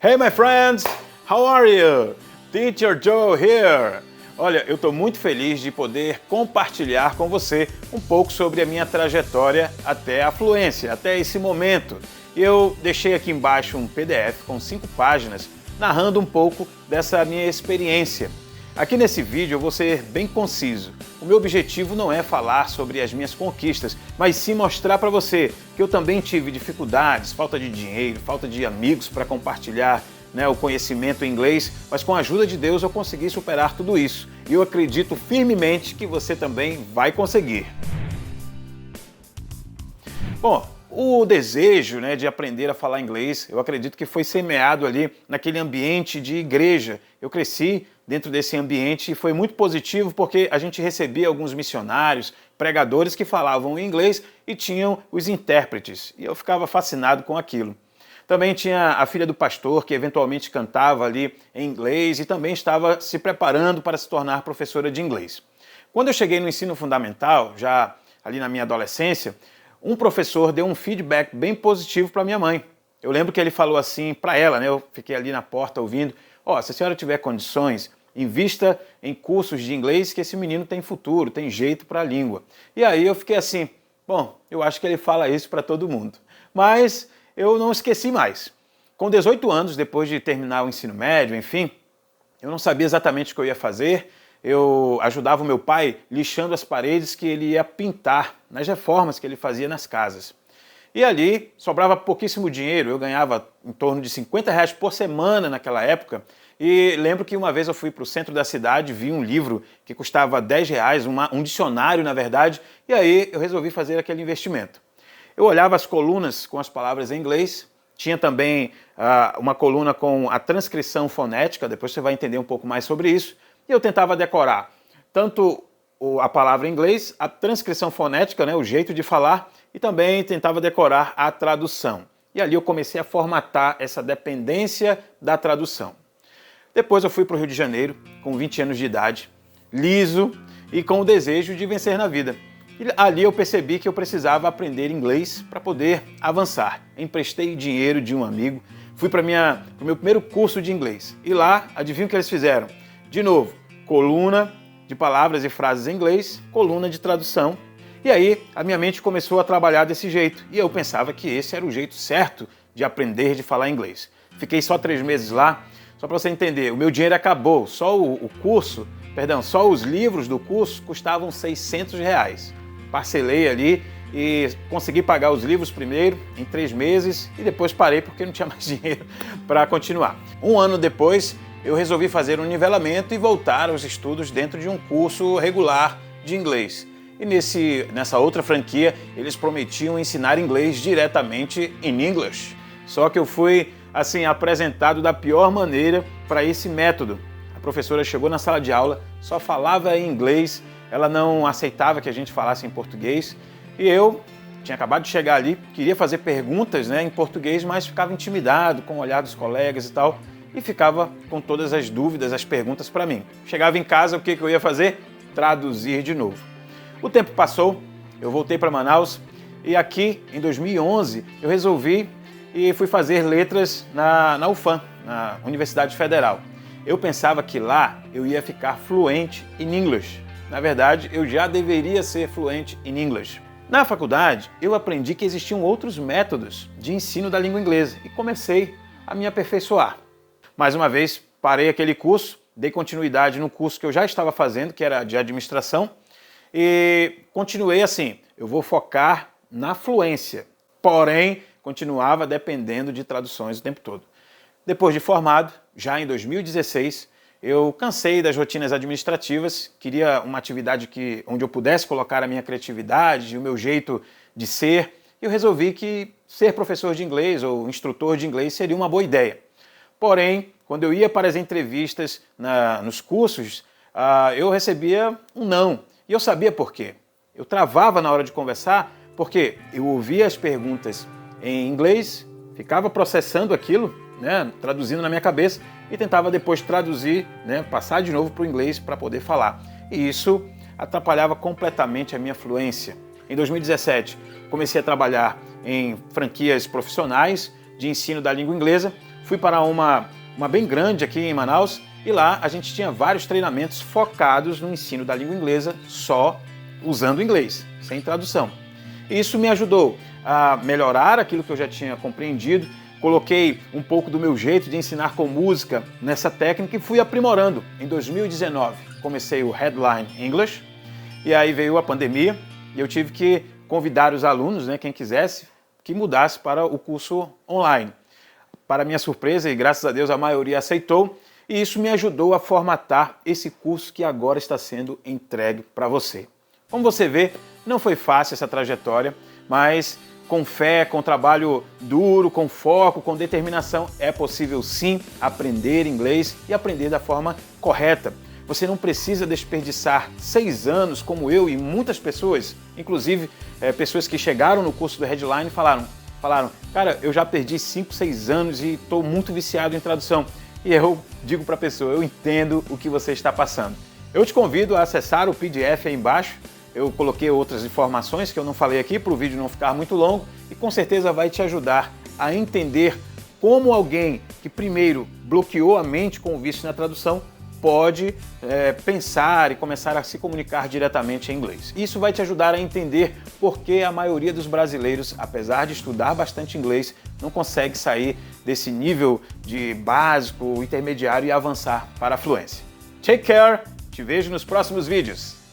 Hey my friends, how are you? Teacher Joe here. Olha, eu estou muito feliz de poder compartilhar com você um pouco sobre a minha trajetória até a fluência, até esse momento. Eu deixei aqui embaixo um PDF com 5 páginas narrando um pouco dessa minha experiência. Aqui nesse vídeo eu vou ser bem conciso. O meu objetivo não é falar sobre as minhas conquistas, mas sim mostrar para você que eu também tive dificuldades, falta de dinheiro, falta de amigos para compartilhar o conhecimento em inglês, mas com a ajuda de Deus eu consegui superar tudo isso. E eu acredito firmemente que você também vai conseguir. Bom, o desejo de aprender a falar inglês, eu acredito que foi semeado ali naquele ambiente de igreja. Eu cresci dentro desse ambiente e foi muito positivo porque a gente recebia alguns missionários, pregadores que falavam inglês e tinham os intérpretes. E eu ficava fascinado com aquilo. Também tinha a filha do pastor que eventualmente cantava ali em inglês e também estava se preparando para se tornar professora de inglês. Quando eu cheguei no ensino fundamental, já ali na minha adolescência, um professor deu um feedback bem positivo para minha mãe. Eu lembro que ele falou assim para ela, eu fiquei ali na porta ouvindo, se a senhora tiver condições, invista em cursos de inglês que esse menino tem futuro, tem jeito para a língua. E aí eu fiquei assim, eu acho que ele fala isso para todo mundo. Mas eu não esqueci mais. Com 18 anos, depois de terminar o ensino médio, enfim, eu não sabia exatamente o que eu ia fazer. Eu ajudava o meu pai lixando as paredes que ele ia pintar nas reformas que ele fazia nas casas. E ali sobrava pouquíssimo dinheiro, eu ganhava em torno de R$50 por semana naquela época. E lembro que uma vez eu fui para o centro da cidade, vi um livro que custava R$10, um dicionário na verdade, e aí eu resolvi fazer aquele investimento. Eu olhava as colunas com as palavras em inglês, tinha também uma coluna com a transcrição fonética, depois você vai entender um pouco mais sobre isso, e eu tentava decorar tanto a palavra em inglês, a transcrição fonética, o jeito de falar, e também tentava decorar a tradução. E ali eu comecei a formatar essa dependência da tradução. Depois eu fui para o Rio de Janeiro, com 20 anos de idade, liso e com o desejo de vencer na vida. E ali eu percebi que eu precisava aprender inglês para poder avançar. Emprestei dinheiro de um amigo, fui para o meu primeiro curso de inglês. E lá, adivinha o que eles fizeram? De novo, coluna de palavras e frases em inglês, coluna de tradução. E aí a minha mente começou a trabalhar desse jeito. E eu pensava que esse era o jeito certo de aprender de falar inglês. Fiquei só 3 meses lá. Só para você entender, o meu dinheiro acabou. Só os livros do curso custavam R$600. Parcelei ali e consegui pagar os livros primeiro, em 3 meses, e depois parei porque não tinha mais dinheiro para continuar. 1 ano depois, eu resolvi fazer um nivelamento e voltar aos estudos dentro de um curso regular de inglês. E nessa outra franquia, eles prometiam ensinar inglês diretamente em English. Só que eu fui apresentado da pior maneira para esse método. A professora chegou na sala de aula, só falava em inglês, ela não aceitava que a gente falasse em português, e eu tinha acabado de chegar ali, queria fazer perguntas em português, mas ficava intimidado com o olhar dos colegas e tal, e ficava com todas as dúvidas, as perguntas para mim. Chegava em casa, o que eu ia fazer? Traduzir de novo. O tempo passou, eu voltei para Manaus, e aqui, em 2011, eu resolvi e fui fazer letras na UFAM, na Universidade Federal. Eu pensava que lá eu ia ficar fluente em English. Na verdade, eu já deveria ser fluente em English. Na faculdade, eu aprendi que existiam outros métodos de ensino da língua inglesa e comecei a me aperfeiçoar. Mais uma vez, parei aquele curso, dei continuidade no curso que eu já estava fazendo, que era de administração, e continuei assim, eu vou focar na fluência, porém, continuava dependendo de traduções o tempo todo. Depois de formado, já em 2016, eu cansei das rotinas administrativas, queria uma atividade onde eu pudesse colocar a minha criatividade, o meu jeito de ser, e eu resolvi que ser professor de inglês ou instrutor de inglês seria uma boa ideia. Porém, quando eu ia para as entrevistas nos cursos, eu recebia um não, e eu sabia por quê. Eu travava na hora de conversar porque eu ouvia as perguntas em inglês, ficava processando aquilo, traduzindo na minha cabeça e tentava depois traduzir, passar de novo para o inglês para poder falar. E isso atrapalhava completamente a minha fluência. Em 2017, comecei a trabalhar em franquias profissionais de ensino da língua inglesa, fui para uma bem grande aqui em Manaus e lá a gente tinha vários treinamentos focados no ensino da língua inglesa só usando inglês, sem tradução. Isso me ajudou a melhorar aquilo que eu já tinha compreendido, coloquei um pouco do meu jeito de ensinar com música nessa técnica e fui aprimorando. Em 2019 comecei o Headline English e aí veio a pandemia e eu tive que convidar os alunos, quem quisesse, que mudasse para o curso online. Para minha surpresa e graças a Deus a maioria aceitou e isso me ajudou a formatar esse curso que agora está sendo entregue para você. Como você vê, não foi fácil essa trajetória, mas com fé, com trabalho duro, com foco, com determinação, é possível sim aprender inglês e aprender da forma correta. Você não precisa desperdiçar 6 anos como eu e muitas pessoas, inclusive pessoas que chegaram no curso do Headline falaram, cara, eu já perdi 5, 6 anos e estou muito viciado em tradução. E eu digo para a pessoa, eu entendo o que você está passando. Eu te convido a acessar o PDF aí embaixo. Eu coloquei outras informações que eu não falei aqui para o vídeo não ficar muito longo e com certeza vai te ajudar a entender como alguém que primeiro bloqueou a mente com o vício na tradução pode pensar e começar a se comunicar diretamente em inglês. Isso vai te ajudar a entender por que a maioria dos brasileiros, apesar de estudar bastante inglês, não consegue sair desse nível de básico, intermediário e avançar para a fluência. Take care, te vejo nos próximos vídeos.